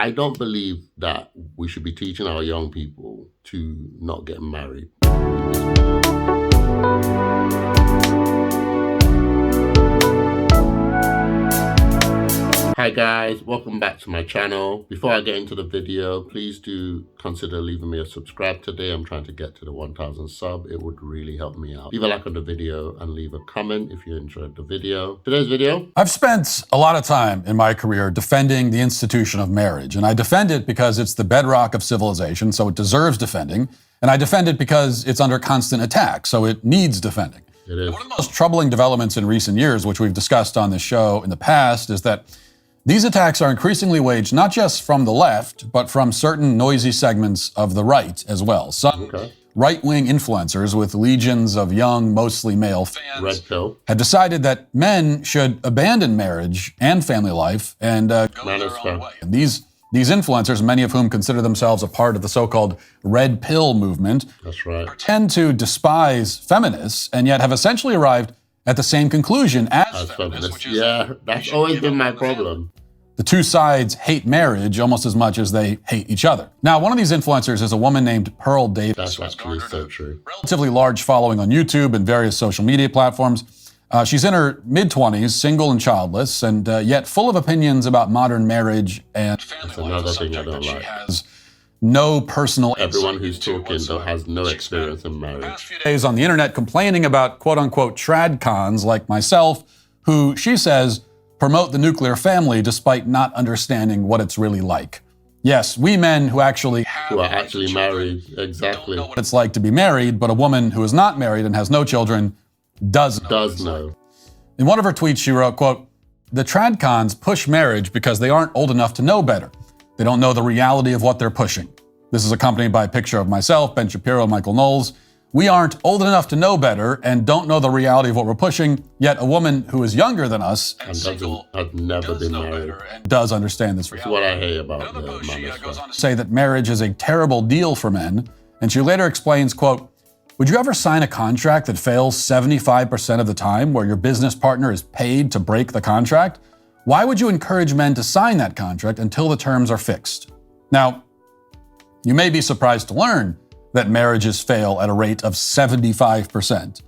I don't believe that we should be teaching our young people to not get married. Hi guys, welcome back to my channel. Before I get into the video, please do consider leaving me a subscribe today. I'm trying to get to the 1,000 sub. It would really help me out. Leave a like on the video and leave a comment if you enjoyed the video. Today's video. I've spent a lot of time in my career defending the institution of marriage, and I defend it because it's the bedrock of civilization, so it deserves defending, and I defend it because it's under constant attack, so it needs defending. It is. One of the most troubling developments in recent years, which we've discussed on this show in the past, is that these attacks are increasingly waged not just from the left, but from certain noisy segments of the right as well. Some right-wing influencers with legions of young, mostly male fans have decided that men should abandon marriage and family life and go their own way. And these influencers, many of whom consider themselves a part of the so-called red pill movement, tend to despise feminists and yet have essentially arrived at the same conclusion as feminists. Yeah, that's always been my problem. The two sides hate marriage almost as much as they hate each other. Now, one of these influencers is a woman named Pearl Davis. That's actually so true. Relatively large following on YouTube and various social media platforms. She's in her mid-20s, single and childless, and yet full of opinions about modern marriage and family life. Another thing I don't like. Has no personal Everyone who's talking though has no experience in marriage. Few days on the internet complaining about quote-unquote trad cons like myself, who she says promote the nuclear family despite not understanding what it's really like. Yes, we men who are actually married, exactly, know what it's like to be married, but a woman who is not married and has no children does know. In one of her tweets, she wrote, quote, "The trad cons push marriage because they aren't old enough to know better. They don't know the reality of what they're pushing." This is accompanied by a picture of myself, Ben Shapiro, and Michael Knowles. We aren't old enough to know better and don't know the reality of what we're pushing, yet a woman who is younger than us and has never been married does understand this That's reality. what I hate about the man goes on to say that marriage is a terrible deal for men, and she later explains, quote, "Would you ever sign a contract that fails 75% of the time where your business partner is paid to break the contract? Why would you encourage men to sign that contract until the terms are fixed?" Now, you may be surprised to learn that marriages fail at a rate of 75%.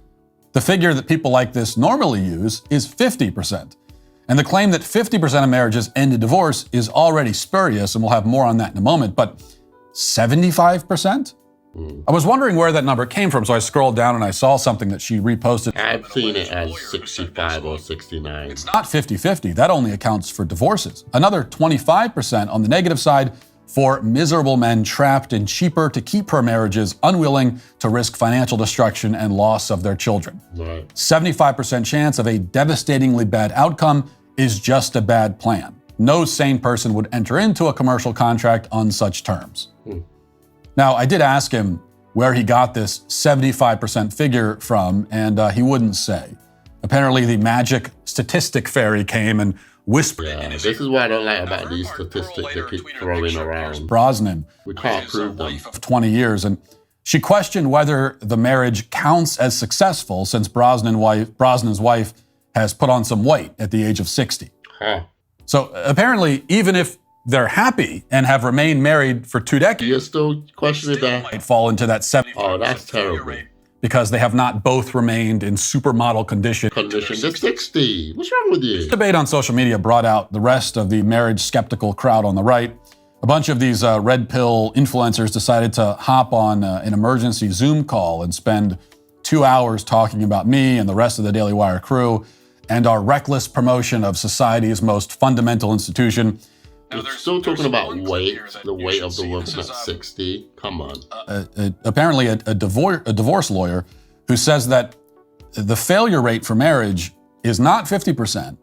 The figure that people like this normally use is 50%. And the claim that 50% of marriages end in divorce is already spurious, and we'll have more on that in a moment, but 75%? I was wondering where that number came from, so I scrolled down and I saw something that she reposted. I've seen it as 65 or 69. It's not 50-50. That only accounts for divorces. Another 25% on the negative side for miserable men trapped in cheaper to keep her marriages, unwilling to risk financial destruction and loss of their children. 75% chance of a devastatingly bad outcome is just a bad plan. No sane person would enter into a commercial contract on such terms. Now, I did ask him where he got this 75% figure from, and he wouldn't say. Apparently, the magic statistic fairy came and whispered in his ear. This is what I don't like about these statistics they keep throwing around. Brosnan. We can't prove them. Of 20 years, and she questioned whether the marriage counts as successful since Brosnan's wife has put on some weight at the age of 60. So apparently, even if they're happy and have remained married for 2 decades, you're still questioning that. Might fall into that 70%. Oh, that's terrible. Because they have not both remained in supermodel condition. They're 60. What's wrong with you? This debate on social media brought out the rest of the marriage skeptical crowd on the right. A bunch of these red pill influencers decided to hop on an emergency Zoom call and spend 2 hours talking about me and the rest of the Daily Wire crew and our reckless promotion of society's most fundamental institution. We're still talking about weight, the weight of the woman at 60. Come on. Apparently a divorce lawyer who says that the failure rate for marriage is not 50%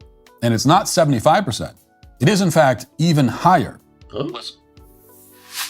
and it's not 75%. It is, in fact, even higher.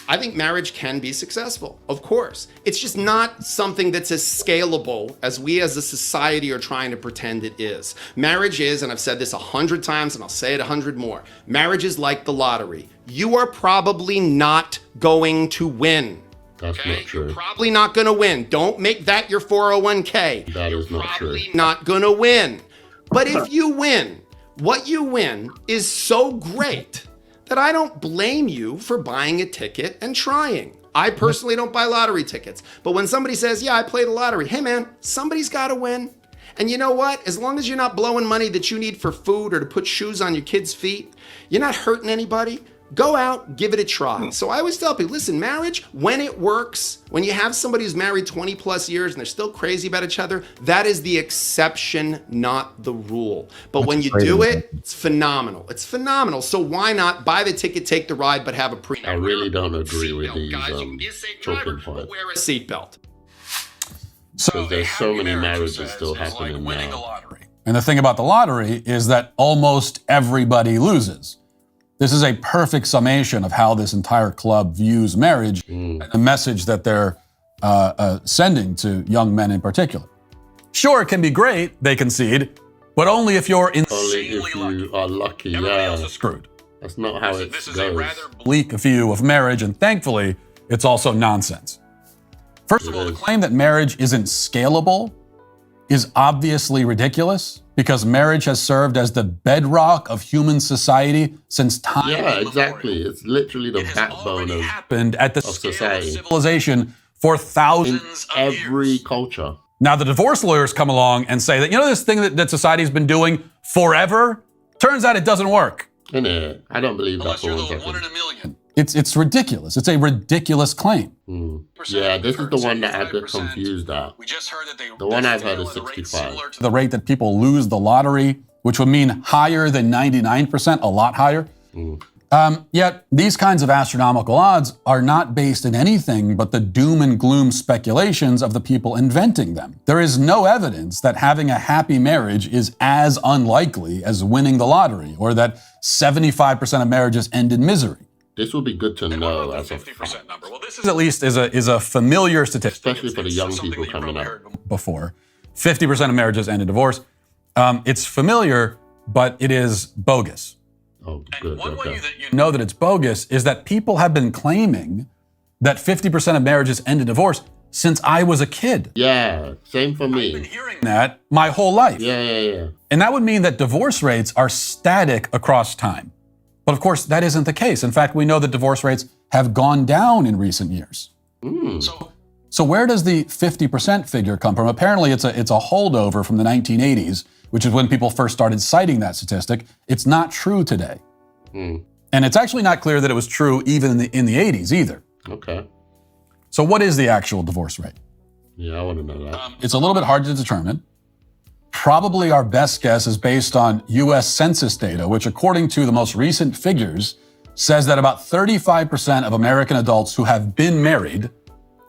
I think marriage can be successful, of course. It's just not something that's as scalable as we as a society are trying to pretend it is. Marriage is, and I've said this 100 times and I'll say it 100 more, marriage is like the lottery. You are probably not going to win. That's not true. You're probably not going to win. Don't make that your 401k. That is not true. You're probably not going to win. But if you win, what you win is so great that I don't blame you for buying a ticket and trying. I personally don't buy lottery tickets. But when somebody says, yeah, I play the lottery, hey man, somebody's got to win. And you know what? As long as you're not blowing money that you need for food or to put shoes on your kids' feet, you're not hurting anybody. Go out, give it a try. So I always tell people, listen, marriage, when it works, when you have somebody who's married 20 plus years and they're still crazy about each other, that is the exception, not the rule. But when you do it, it's phenomenal. It's phenomenal. So why not buy the ticket, take the ride, but have a pre. I really don't agree with these talking points. Wear a seatbelt. So there's so many marriages still happening now. And the thing about the lottery is that almost everybody loses. This is a perfect summation of how this entire club views marriage and the message that they're sending to young men in particular. Sure, it can be great, they concede, but only if you're insanely you are lucky. Everybody else is screwed. That's not how it This is goes. a rather bleak view of marriage, and thankfully, it's also nonsense. First of all, the claim that marriage isn't scalable is obviously ridiculous because marriage has served as the bedrock of human society since time. Yeah, exactly. It's literally the backbone of happened at the society. civilization for thousands in of every years. culture. Now the divorce lawyers come along and say that, you know, this thing that society's been doing forever, turns out it doesn't work. Innit? I don't believe that for 1 second. a million. It's ridiculous. It's a ridiculous claim. Yeah, this is the one that I get confused at. The one I've heard is 65. The rate that people lose the lottery, which would mean higher than 99%, a lot higher. Yet these kinds of astronomical odds are not based in anything but the doom and gloom speculations of the people inventing them. There is no evidence that having a happy marriage is as unlikely as winning the lottery, or that 75% of marriages end in misery. This will be good to know as a fact. Well, this is at least is a familiar statistic. Especially for the young people coming up. Before, 50% of marriages end in divorce. It's familiar, but it is bogus. Oh, good. One Okay. way that you know that it's bogus is that people have been claiming that 50% of marriages end in divorce since I was a kid. Yeah, same for I've been me. hearing that my whole life. Yeah. And that would mean that divorce rates are static across time. But of course, that isn't the case. In fact, we know that divorce rates have gone down in recent years. So where does the 50% figure come from? Apparently, it's a holdover from the 1980s, which is when people first started citing that statistic. It's not true today. And it's actually not clear that it was true even in the 80s either. Okay. So what is the actual divorce rate? Yeah, I want to know that. It's a little bit hard to determine. Probably our best guess is based on US Census data, which according to the most recent figures, says that about 35% of American adults who have been married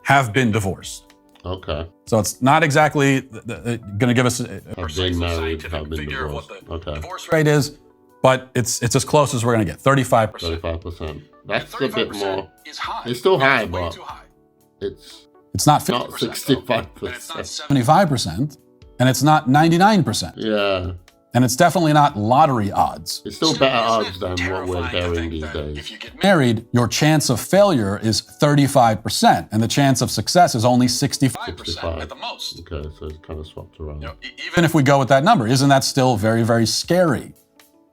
have been divorced. Okay. So it's not exactly going to give us a Have been married, have been divorced. Okay. divorce rate is, but it's as close as we're going to get, 35%. 35%. That's a bit more. It's still high, but it's Not not 50%, 65%. 75%, and it's not 99%. Yeah. And it's definitely not lottery odds. It's still better odds than what we're hearing these days. Married, your chance of failure is 35%, and the chance of success is only 65% at the most. Okay, so it's kind of swapped around. Even if we go with that number, isn't that still very, very scary?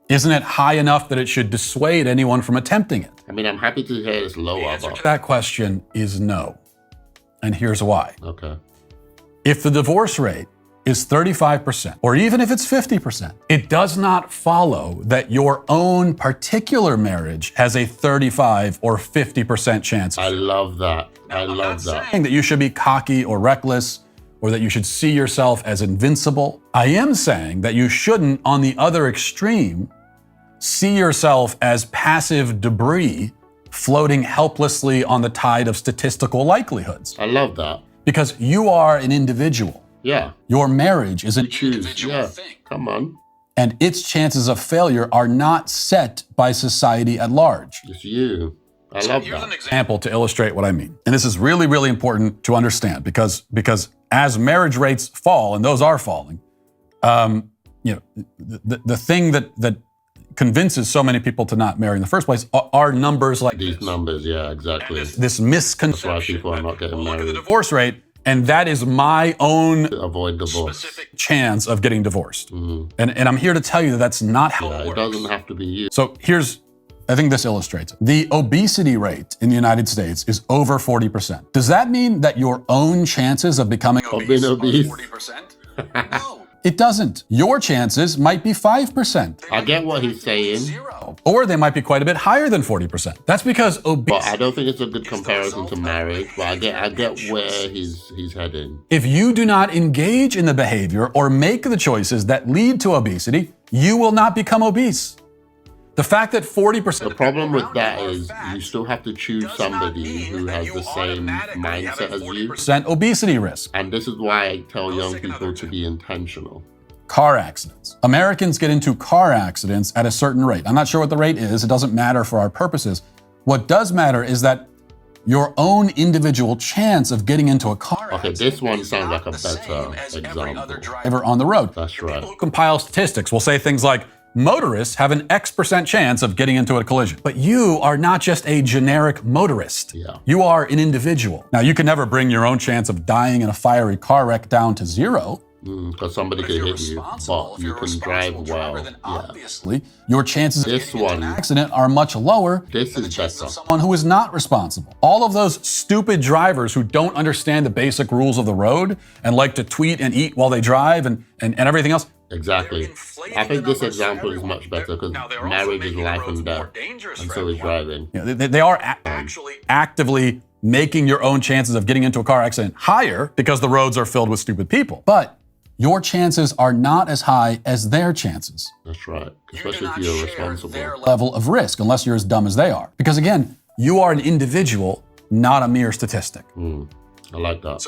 Isn't it high enough that it should dissuade anyone from attempting it? I mean, I'm happy to hear it's lower, but That question is no. And here's why. okay. If the divorce rate is 35%, or even if it's 50%, it does not follow that your own particular marriage has a 35 or 50% chance. I love that. I love that. Saying that you should be cocky or reckless, or that you should see yourself as invincible. I am saying that you shouldn't, on the other extreme, see yourself as passive debris floating helplessly on the tide of statistical likelihoods. I love that. Because you are an individual. Yeah. Your marriage is an Choose. individual Yeah. thing. Come on. And its chances of failure are not set by society at large. It's you. I love Here's an that. example to illustrate what I mean. And this is really, really important to understand because as marriage rates fall, and those are falling, the thing that convinces so many people to not marry in the first place are numbers like These numbers, yeah, exactly. this misconception. That's why people are not getting Look at the married. divorce rate, and that is my own Avoid divorce. chance of getting divorced. And I'm here to tell you that that's not how Yeah, it it works. doesn't have to be you. So here's I think this illustrates it. The obesity rate in the United States is over 40%. Does that mean that your own chances of becoming obese are 40%? No. It doesn't. Your chances might be 5%. I get what he's saying. Zero. Or they might be quite a bit higher than 40%. That's because obesity. But I don't think it's a good comparison to marriage. But I get where he's heading. If you do not engage in the behavior or make the choices that lead to obesity, you will not become obese. The fact that 40%. The problem with that is you still have to choose somebody who has the same mindset as you. Obesity risk. And this is why I tell young people to be intentional. Car accidents. Americans get into car accidents at a certain rate. I'm not sure what the rate is. It doesn't matter for our purposes. What does matter is that your own individual chance of getting into a car accident. Okay, this one sounds like a better example. Driver on the road. That's right. People who compile statistics will say things like, motorists have an X% chance of getting into a collision. But you are not just a generic motorist. Yeah. You are an individual. Now, you can never bring your own chance of dying in a fiery car wreck down to zero. Because somebody could hit you, but you can drive well. Yeah. Obviously, your chances of This getting in one- an accident are much lower This than the is chances better. of someone who is not responsible. All of those stupid drivers who don't understand the basic rules of the road and like to tweet and eat while they drive and everything else. Exactly. I think this example is much better because marriage is life and death, and so is driving. You know, they are actually actively making your own chances of getting into a car accident higher because the roads are filled with stupid people. But your chances are not as high as their chances. That's right. Especially if you're responsible. Level of risk, unless you're as dumb as they are. Because again, you are an individual, not a mere statistic. I like that.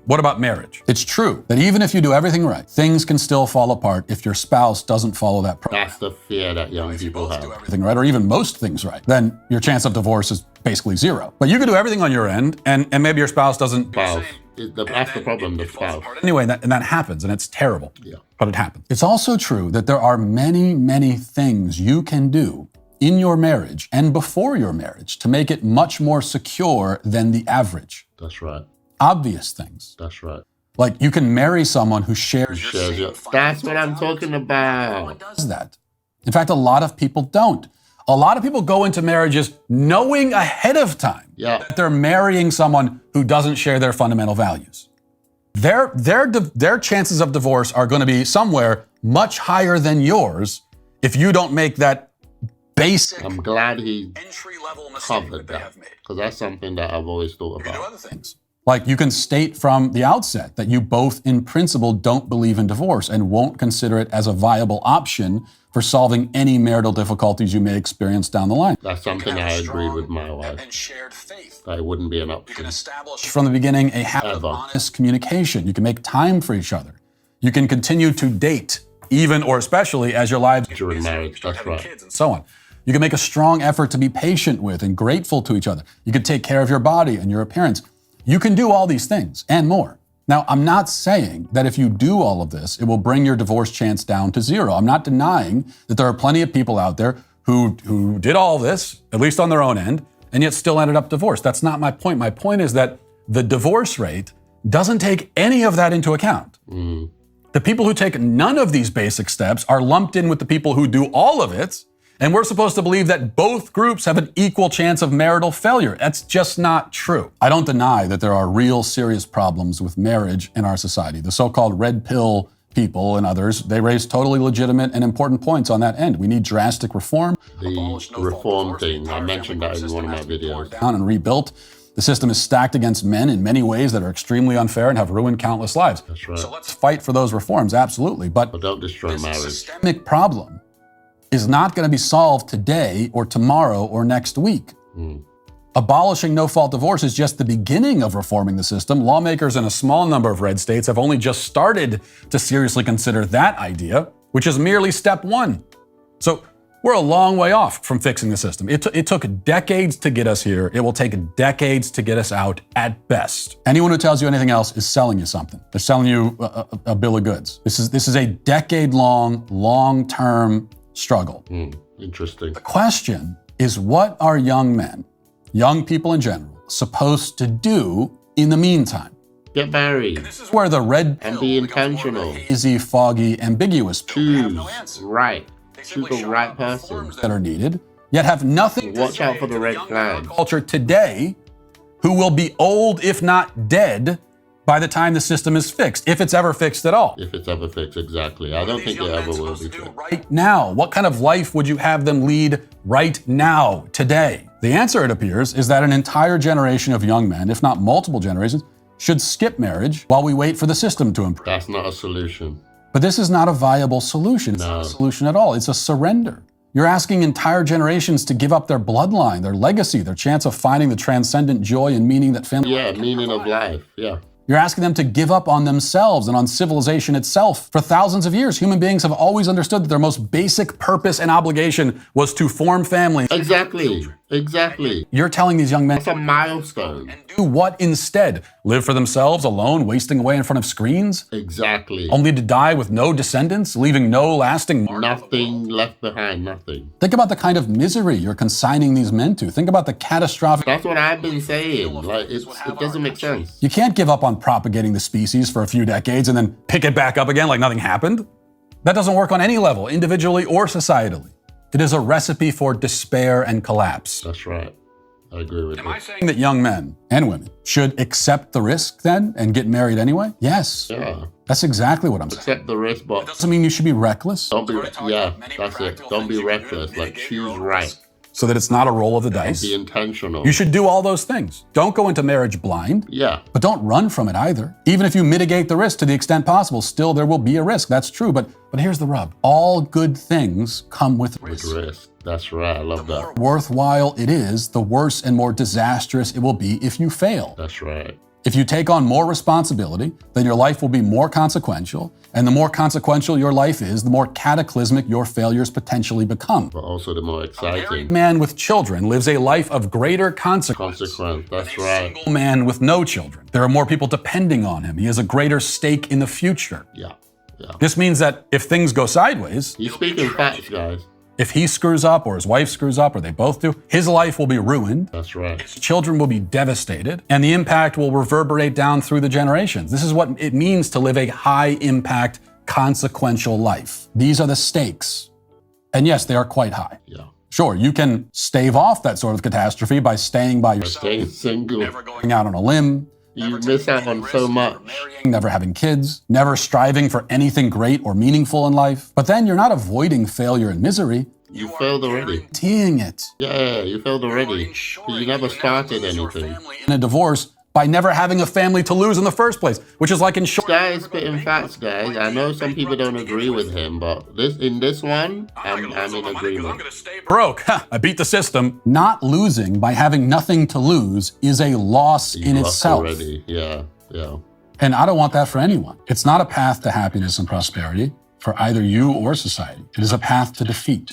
What about marriage? It's true that even if you do everything right, things can still fall apart if your spouse doesn't follow that program. That's the fear that young people have. Everything right, or even most things right, then your chance of divorce is basically zero. But you can do everything on your end, and maybe your spouse doesn't. Spouse. That's the problem, the spouse. Anyway, that happens, and it's terrible. Yeah. But it happens. It's also true that there are many, many things you can do in your marriage and before your marriage to make it much more secure than the average. That's right. Obvious things. That's right. Like you can marry someone who shares your That's what I'm talking about. does that. In fact, a lot of people don't. A lot of people go into marriages knowing ahead of time that they're marrying someone who doesn't share their fundamental values. Their chances of divorce are going to be somewhere much higher than yours if you don't make that basic. I'm glad he entry-level covered that because that's something that I've always thought about. Other things. Like you can state from the outset that you both in principle don't believe in divorce and won't consider it as a viable option for solving any marital difficulties you may experience down the line. That's something I agreed with my wife. And shared faith. That wouldn't be an option. You can establish from the beginning a habit of honest communication. You can make time for each other. You can continue to date, even or especially as your lives During marriage, that's right. and so on. You can make a strong effort to be patient with and grateful to each other. You can take care of your body and your appearance. You can do all these things and more. Now, I'm not saying that if you do all of this, it will bring your divorce chance down to zero. I'm not denying that there are plenty of people out there who did all this, at least on their own end, and yet still ended up divorced. That's not my point. My point is that the divorce rate doesn't take any of that into account. The people who take none of these basic steps are lumped in with the people who do all of it, and we're supposed to believe that both groups have an equal chance of marital failure. That's just not true. I don't deny that there are real serious problems with marriage in our society. The so-called red pill people and others, they raise totally legitimate and important points on that end. We need drastic reform. The reform thing, I mentioned that in one of my videos. Down and rebuilt. The system is stacked against men in many ways that are extremely unfair and have ruined countless lives. That's right. So let's fight for those reforms, absolutely. But don't destroy marriage. The systemic problem is not going to be solved today or tomorrow or next week. Abolishing no-fault divorce is just the beginning of reforming the system. Lawmakers in a small number of red states have only just started to seriously consider that idea, which is merely step one. So we're a long way off from fixing the system. It took decades to get us here. It will take decades to get us out at best. Anyone who tells you anything else is selling you something. They're selling you a bill of goods. This is a decade-long, long-term struggle. Interesting. The question is, what are young men, young people in general, supposed to do in the meantime? Get married. This is where the red and be intentional. Hazy, foggy, ambiguous Choose right. Choose the right person that are needed. yet have nothing to Watch say out for the to red young flags. culture today who will be old, if not dead, by the time the system is fixed, if it's ever fixed at all. If it's ever fixed, exactly. I don't think it ever will be fixed. Right now, what kind of life would you have them lead right now, today? The answer, it appears, is that an entire generation of young men, if not multiple generations, should skip marriage while we wait for the system to improve. That's not a solution. But this is not a viable solution. It's not a solution at all. It's a surrender. You're asking entire generations to give up their bloodline, their legacy, their chance of finding the transcendent joy and meaning that family. Yeah, meaning of life. Yeah. You're asking them to give up on themselves and on civilization itself. For thousands of years, human beings have always understood that their most basic purpose and obligation was to form families. Exactly. Exactly. You're telling these young men It's a milestone. do what instead? Live for themselves, alone, wasting away in front of screens? Exactly. Only to die with no descendants, leaving no lasting mark? Nothing left behind, nothing. Think about the kind of misery you're consigning these men to. Think about the catastrophic. That's what I've been saying. Like, it doesn't make sense. You can't give up on propagating the species for a few decades and then pick it back up again like nothing happened. That doesn't work on any level, individually or societally. It is a recipe for despair and collapse. That's right. I agree with Am I you. saying that young men and women should accept the risk then and get married anyway? Yes. Yeah. That's exactly what I'm saying. Accept the risk, but Doesn't mean you should be reckless don't be, yeah, that's it. Don't be reckless. Like, choose right. so that it's not a roll of the dice. Be intentional. You should do all those things. Don't go into marriage blind, Yeah. but don't run from it either. Even if you mitigate the risk to the extent possible, still there will be a risk. That's true. But here's the rub. All good things come with With risk. risk. That's right. I love that. Worthwhile it is, the worse and more disastrous it will be if you fail. That's right. If you take on more responsibility, then your life will be more consequential. And the more consequential your life is, the more cataclysmic your failures potentially become. But also the more exciting A man with children lives a life of greater consequence. consequence. That's right. A man with no children. There are more people depending on him. He has a greater stake in the future. Yeah. Yeah. This means that if things go sideways, You're speaking facts, guys. if he screws up or his wife screws up or they both do, his life will be ruined. That's right. Children will be devastated, and the impact will reverberate down through the generations. This is what it means to live a high impact, consequential life. These are the stakes. And yes, they are quite high. Yeah. Sure, you can stave off that sort of catastrophe by staying by yourself, Staying single. going out on a limb, You miss out on so much. never having kids, never striving for anything great or meaningful in life. But then you're not avoiding failure and misery, You failed already. teeing it. Yeah, you failed already. You never started anything. In a divorce by never having a family to lose in the first place, which is like insurance. Guys, spitting facts, guys. I know some people don't agree with him, but in this one, I'm in agreement. Broke. Ha, I beat the system. Not losing by having nothing to lose is a loss in You lost itself. already. Yeah, yeah. And I don't want that for anyone. It's not a path to happiness and prosperity for either you or society. It is a path to defeat.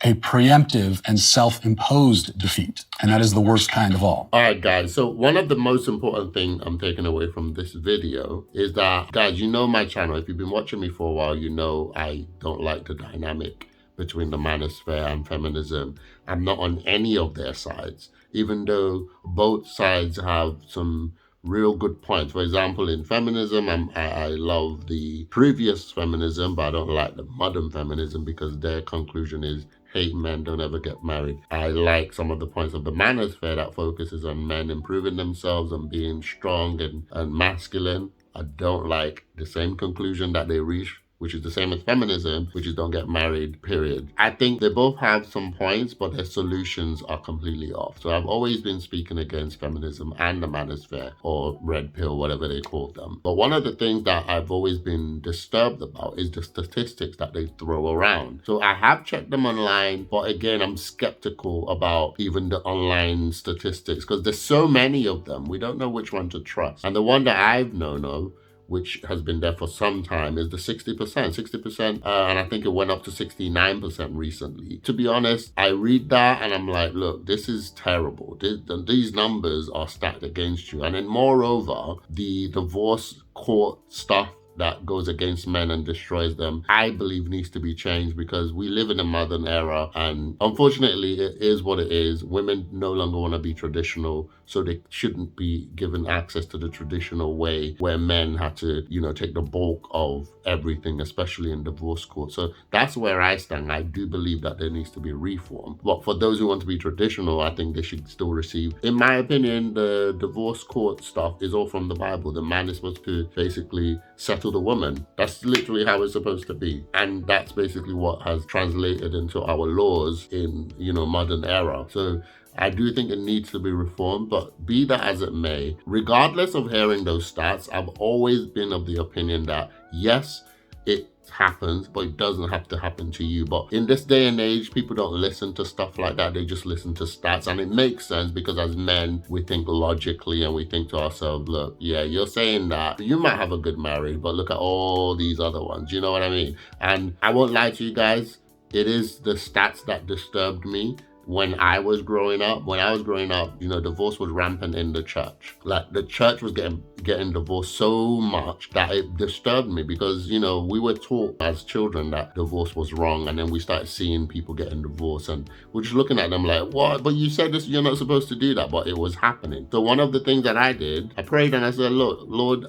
A preemptive and self-imposed defeat. And that is the worst kind of all. All right, guys. So one of the most important thing I'm taking away from this video is that, guys, you know my channel. If you've been watching me for a while, you know I don't like the dynamic between the manosphere and feminism. I'm not on any of their sides, even though both sides have some real good points. For example, in feminism, I love the previous feminism, but I don't like the modern feminism because their conclusion is hate men, don't ever get married. I like some of the points of the manosphere that focuses on men improving themselves and being strong and masculine. I don't like the same conclusion that they reach, which is the same as feminism, which is don't get married, period. I think they both have some points, but their solutions are completely off. So I've always been speaking against feminism and the manosphere, or red pill, whatever they call them. But one of the things that I've always been disturbed about is the statistics that they throw around. So I have checked them online, but again, I'm skeptical about even the online statistics because there's so many of them. We don't know which one to trust. And the one that I've known of, which has been there for some time, is the 60%, and I think it went up to 69% recently. To be honest, I read that and I'm like, look, this is terrible. These numbers are stacked against you. And then moreover, the divorce court stuff that goes against men and destroys them, I believe needs to be changed, because we live in a modern era, and unfortunately it is what it is. Women no longer want to be traditional, so they shouldn't be given access to the traditional way where men had to, take the bulk of everything, especially in divorce court. So that's where I stand. I do believe that there needs to be reform. But for those who want to be traditional, I think they should still receive. In my opinion, the divorce court stuff is all from the Bible. The man is supposed to basically settle the woman. That's literally how it's supposed to be. And that's basically what has translated into our laws in, modern era. So I do think it needs to be reformed, but be that as it may, regardless of hearing those stats, I've always been of the opinion that yes, it happens, but it doesn't have to happen to you. But in this day and age, people don't listen to stuff like that. They just listen to stats, and it makes sense because as men, we think logically and we think to ourselves, look, yeah, you're saying that you might have a good marriage, but look at all these other ones. You know what I mean? And I won't lie to you guys, it is the stats that disturbed me. When I was growing up, divorce was rampant in the church. Like, the church was getting divorced so much that it disturbed me, because, we were taught as children that divorce was wrong. And then we started seeing people getting divorced, and we're just looking at them like, what? But you said this, you're not supposed to do that, but it was happening. So one of the things that I did, I prayed and I said, look, Lord,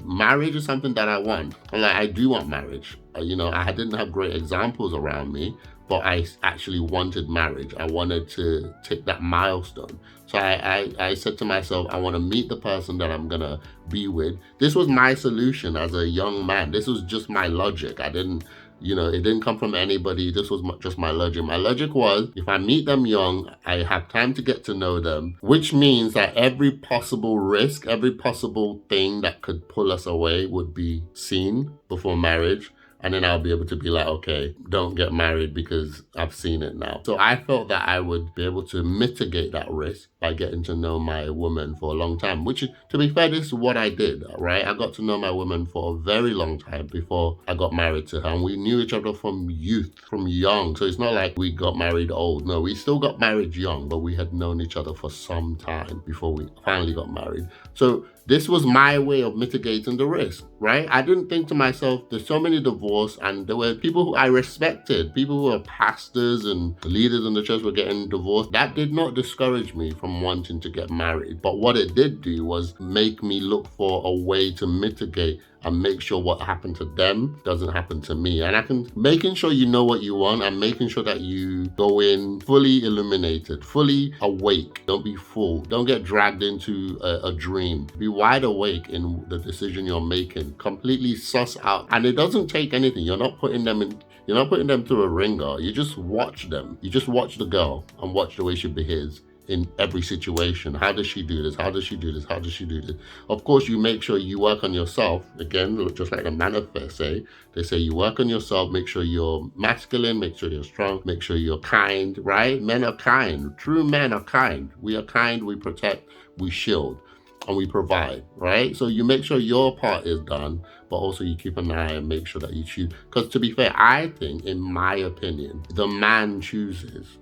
marriage is something that I want. And I do want marriage. I didn't have great examples around me, but I actually wanted marriage. I wanted to take that milestone. So I said to myself, I want to meet the person that I'm going to be with. This was my solution as a young man. This was just my logic. I didn't, it didn't come from anybody. This was just my logic. My logic was, if I meet them young, I have time to get to know them, which means that every possible risk, every possible thing that could pull us away would be seen before marriage. And then I'll be able to be like, okay, don't get married because I've seen it now. So I felt that I would be able to mitigate that risk by getting to know my woman for a long time, which, to be fair, this is what I did, right? I got to know my woman for a very long time before I got married to her. And we knew each other from youth, from young. So it's not like we got married old. No, we still got married young, but we had known each other for some time before we finally got married. So this was my way of mitigating the risk, right? I didn't think to myself, there's so many divorces, and there were people who I respected, people who were pastors and leaders in the church were getting divorced. That did not discourage me from wanting to get married. But what it did do was make me look for a way to mitigate and make sure what happened to them doesn't happen to me. And making sure you know what you want and making sure that you go in fully illuminated, fully awake. Don't be fooled. Don't get dragged into a dream. Be wide awake in the decision you're making. Completely suss out. And it doesn't take anything. You're not putting them through a ringer. You just watch them. You just watch the girl and watch the way she behaves in every situation. How does she do this? How does she do this? How does she do this? Of course, you make sure you work on yourself. Again, just like the manifest say, they say you work on yourself, make sure you're masculine, make sure you're strong, make sure you're kind, right? Men are kind. True men are kind. We are kind, we protect, we shield, and we provide, right? So you make sure your part is done, but also you keep an eye and make sure that you choose. Because to be fair, I think, in my opinion, the man chooses.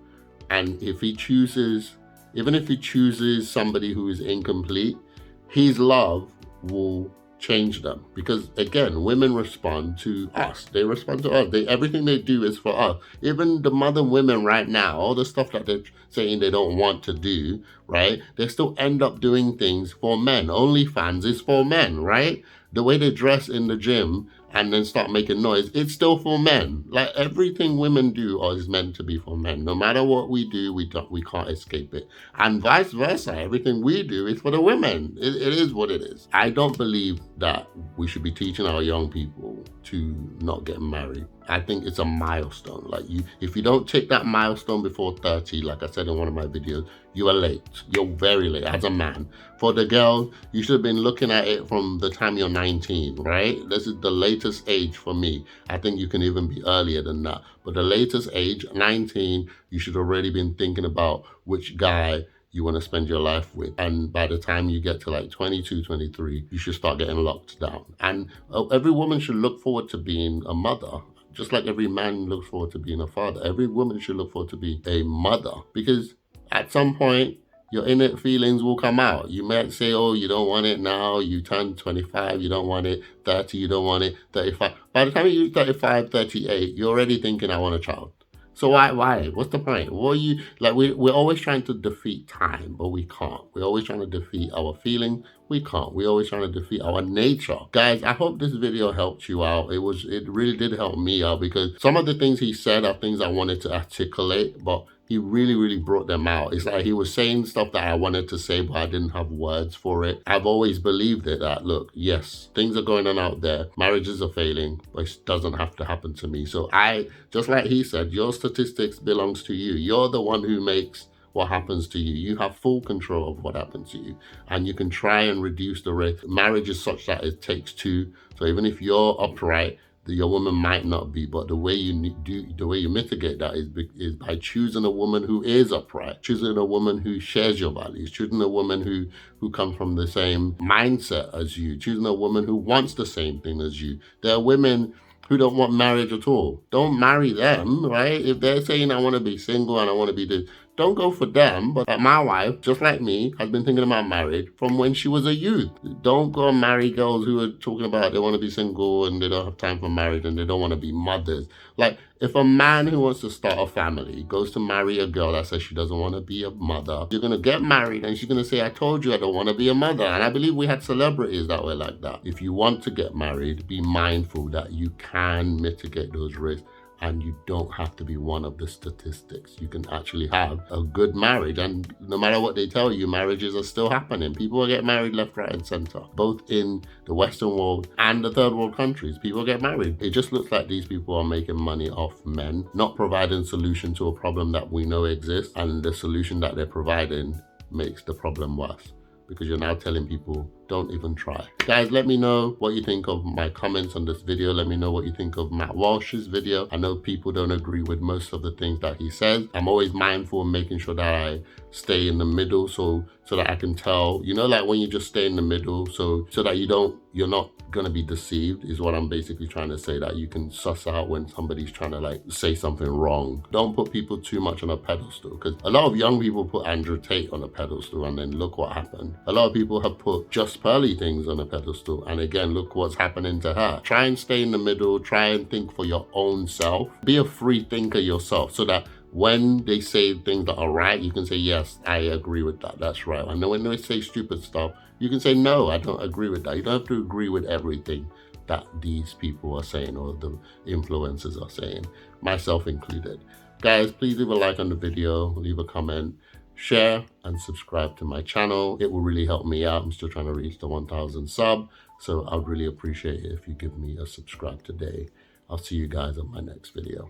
And if he chooses, even if he chooses somebody who is incomplete, his love will change them. Because again, women respond to us. They respond to us. Everything they do is for us. Even the modern women right now, all the stuff that they're saying they don't want to do, right? They still end up doing things for men. OnlyFans is for men, right? The way they dress in the gym and then start making noise, it's still for men. Like, everything women do is meant to be for men. No matter what we do, we can't escape it. And vice versa, everything we do is for the women. It is what it is. I don't believe that we should be teaching our young people to not get married. I think it's a milestone. Like, if you don't take that milestone before 30, like I said in one of my videos, you are late. You're very late as a man. For the girls, you should have been looking at it from the time you're 19, right? This is the latest age for me. I think you can even be earlier than that. But the latest age, 19, you should already been thinking about which guy you want to spend your life with. And by the time you get to like 22, 23, you should start getting locked down. And every woman should look forward to being a mother. Just like every man looks forward to being a father, every woman should look forward to be a mother. Because at some point, your innate feelings will come out. You might say, oh, you don't want it now. You turn 25, you don't want it. 30, you don't want it. 35. By the time you 35, 38, you're already thinking, I want a child. So why? What's the point? What are you, like, we're always trying to defeat time, but we can't. We're always trying to defeat our feeling. We can't. We're always trying to defeat our nature. Guys, I hope this video helped you out. It really did help me out, because some of the things he said are things I wanted to articulate, but he really brought them out. It's like he was saying stuff that I wanted to say, but I didn't have words for it. I've always believed it, that, look, yes, things are going on out there. Marriages are failing, but it doesn't have to happen to me. So just like he said, your statistics belongs to you. You're the one who makes what happens to you. You have full control of what happens to you, and you can try and reduce the risk. Marriage is such that it takes two. So even if you're upright, your woman might not be, but the way you mitigate that is by choosing a woman who is upright, choosing a woman who shares your values, choosing a woman who comes from the same mindset as you, choosing a woman who wants the same thing as you. There are women who don't want marriage at all. Don't marry them, right? If they're saying, I want to be single and I want to be this, don't go for them. But my wife, just like me, has been thinking about marriage from when she was a youth. Don't go and marry girls who are talking about they want to be single and they don't have time for marriage and they don't want to be mothers. Like, if a man who wants to start a family goes to marry a girl that says she doesn't want to be a mother, you're going to get married and she's going to say, I told you I don't want to be a mother. And I believe we had celebrities that were like that. If you want to get married, be mindful that you can mitigate those risks, and you don't have to be one of the statistics. You can actually have a good marriage, and no matter what they tell you, marriages are still happening. People get married left, right, and center, both in the Western world and the third world countries. People get married. It just looks like these people are making money off men, not providing solution to a problem that we know exists, and the solution that they're providing makes the problem worse, because you're now telling people, don't even try. Guys, let me know what you think of my comments on this video. Let me know what you think of Mat Walsh's video. I know people don't agree with most of the things that he says. I'm always mindful of making sure that I stay in the middle, so that I can tell, you know, like when you just stay in the middle, so that you're not gonna be deceived, is what I'm basically trying to say, that you can suss out when somebody's trying to like say something wrong. Don't put people too much on a pedestal, because a lot of young people put Andrew Tate on a pedestal and then look what happened. A lot of people have put Just Pearly things on a pedestal, and again, look what's happening to her. Try and stay in the middle. Try and think for your own self. Be a free thinker yourself, so that when they say things that are right, you can say, yes, I agree with that. That's right. And when they say stupid stuff, you can say, no, I don't agree with that. You don't have to agree with everything that these people are saying or the influencers are saying, myself included. Guys, please leave a like on the video, leave a comment, share and subscribe to my channel. It will really help me out. I'm still trying to reach the 1,000 sub, so I would really appreciate it if you give me a subscribe today. I'll see you guys on my next video.